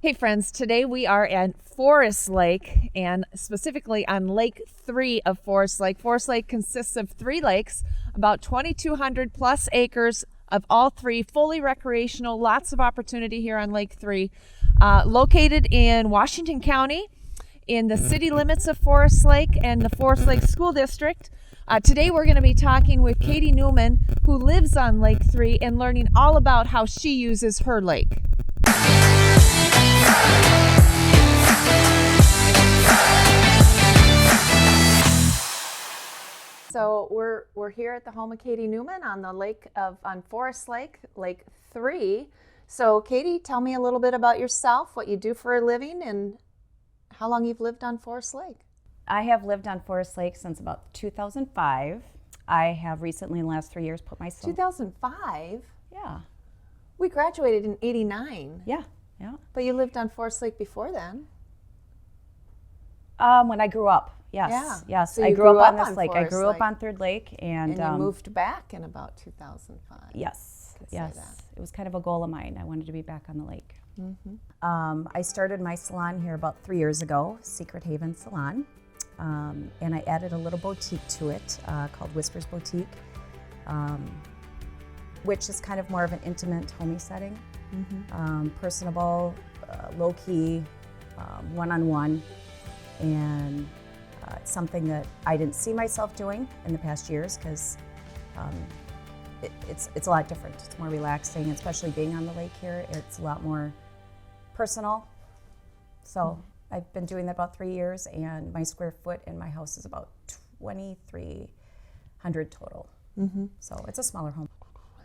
Hey friends, today we are at Forest Lake and specifically on Lake 3 of Forest Lake. Forest Lake consists of 3 lakes, about 2,200 plus acres of all 3, fully recreational, lots of opportunity here on Lake 3. Located in Washington County, in the city limits of Forest Lake and the Forest Lake School District. Today we're going to be talking with Katie Newman, who lives on Lake 3, and learning all about how she uses her lake. So we're here at the home of Katie Newman on the on Forest Lake, Lake 3. So Katie, tell me a little bit about yourself, what you do for a living, and how long you've lived on Forest Lake. I have lived on Forest Lake since about 2005. I have recently, in the last 3 years, put myself... 2005? Yeah. We graduated in 89. Yeah. But you lived on Forest Lake before then. When I grew up, yes. Yeah. Yes, So I you grew up on on this lake. I Forest grew up Lake. on Third Lake. And you moved back in about 2005. Yes, Could say yes. that. It was kind of a goal of mine. I wanted to be back on the lake. Mm-hmm. I started my salon here about 3 years ago, Secret Haven Salon. And I added a little boutique to it called Whispers Boutique, which is kind of more of an intimate, homey setting. Mm-hmm. Personable, low-key, one-on-one, and it's something that I didn't see myself doing in the past years because it's a lot different. It's more relaxing, especially being on the lake here. It's a lot more personal. So I've been doing that about 3 years, and my square foot in my house is about 2,300 total. Mm-hmm. So it's a smaller home.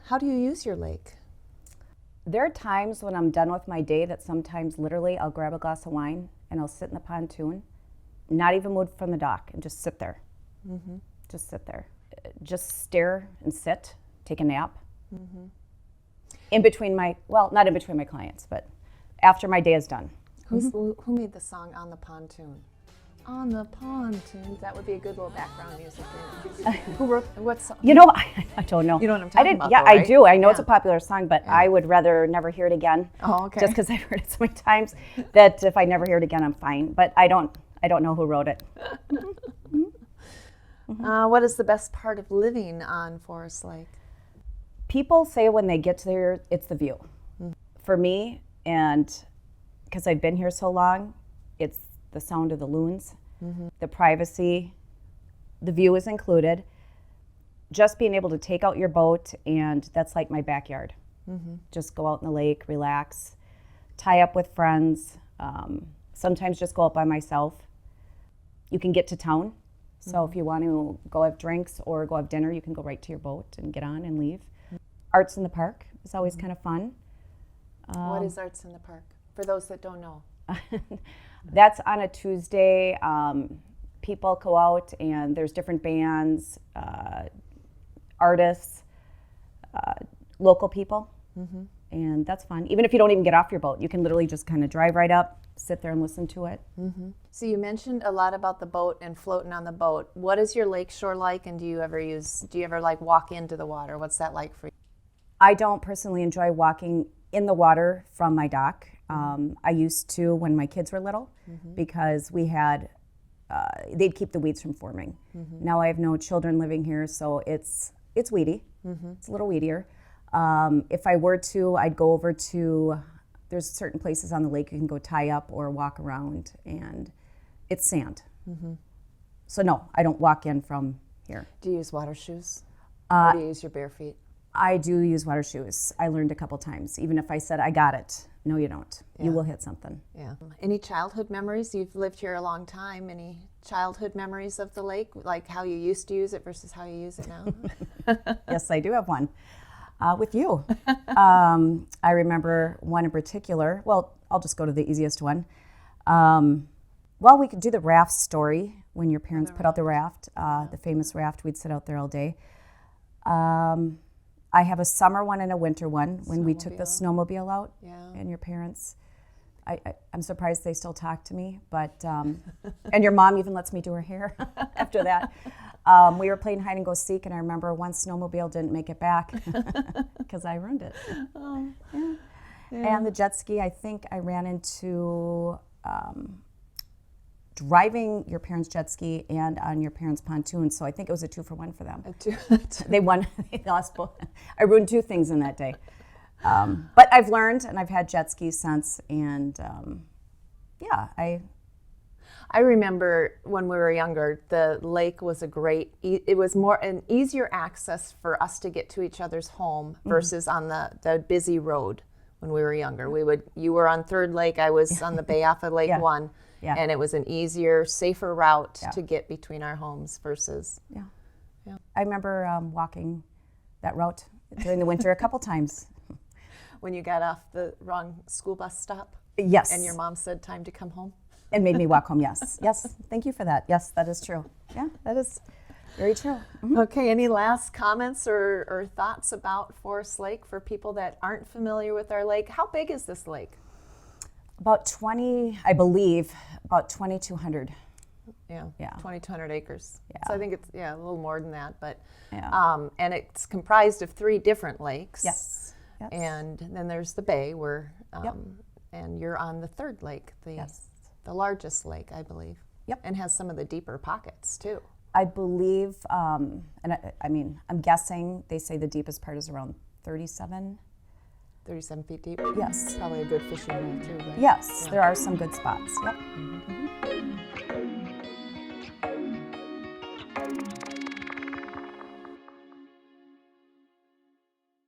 How do you use your lake? There are times when I'm done with my day that sometimes literally I'll grab a glass of wine and I'll sit in the pontoon, not even move from the dock, and just sit there. Mm-hmm. Just sit there. Just stare and sit, take a nap. Mm-hmm. In between not in between my clients, but after my day is done. Who made the song On the Pontoon? On the Pontoon. That would be a good little background music. Who wrote what song? You know, I don't know. You know what I'm talking about, Yeah, though, right? I do. I know it's Yeah. a popular song, but I would rather never hear it again. Oh, okay. Just because I've heard it so many times that if I never hear it again, I'm fine. But I don't know who wrote it. What is the best part of living on Forest Lake? People say when they get there, it's the view. For me, and because I've been here so long, it's the sound of the loons, the privacy, the view is included. Just being able to take out your boat, and that's like my backyard. Just go out in the lake, relax, tie up with friends, sometimes just go out by myself. You can get to town, so if you want to go have drinks or go have dinner, you can go right to your boat and get on and leave. Arts in the Park is always kind of fun. What is Arts in the Park? For those that don't know. That's on a Tuesday. People go out and there's different bands, artists, local people, and that's fun. Even if you don't even get off your boat, you can literally just kind of drive right up, sit there and listen to it. So you mentioned a lot about the boat and floating on the boat. What is your lake shore like, and do you ever like walk into the water? What's that like for you? I don't personally enjoy walking in the water from my dock. I used to when my kids were little because we had, they'd keep the weeds from forming. Now I have no children living here, so it's weedy. It's a little weedier. If I were to, I'd go over to, there's certain places on the lake you can go tie up or walk around, and it's sand. So no, I don't walk in from here. Do you use water shoes? Or do you use your bare feet? I do use water shoes. I learned a couple times. Even if I said, I got it. No, you don't. You will hit something. Yeah. Any childhood memories? You've lived here a long time. Any childhood memories of the lake, like how you used to use it versus how you use it now? Yes, I do have one. With you. I remember one in particular. Well, I'll just go to the easiest one. We could do the raft story when your parents put out the raft, the famous raft. We'd sit out there all day. I have a summer one and a winter one when we took the snowmobile out. Yeah. And your parents, I'm surprised they still talk to me, but, and your mom even lets me do her hair after that. We were playing hide and go seek, and I remember one snowmobile didn't make it back because I ruined it. Oh. Yeah. And the jet ski, I think I ran into driving your parents' jet ski and on your parents' pontoon. So I think it was a 2-for-1 for them. They won. They lost both. I ruined 2 things in that day. But I've learned, and I've had jet skis since. And I remember when we were younger, the lake was it was more an easier access for us to get to each other's home versus on the busy road when we were younger. You were on Third Lake, I was on the bay off of Lake 1, and it was an easier, safer route to get between our homes versus. I remember walking that route during the winter a couple times. When you got off the wrong school bus stop? Yes. And your mom said time to come home? And made me walk home, yes. Yes, thank you for that. Yes, that is true. Yeah, that is very true. Okay, any last comments or thoughts about Forest Lake for people that aren't familiar with our lake? How big is this lake? About 2,200. Yeah. 2,200 acres. Yeah. So I think it's a little more than that, but and it's comprised of 3 different lakes. Yes. And then there's the bay where and you're on the Third Lake, the largest lake, I believe. Yep. And has some of the deeper pockets too. I believe, and I'm guessing they say the deepest part is around 37 feet deep? Yes. Probably a good fishing hole too, right? Yes, there are some good spots. Yep.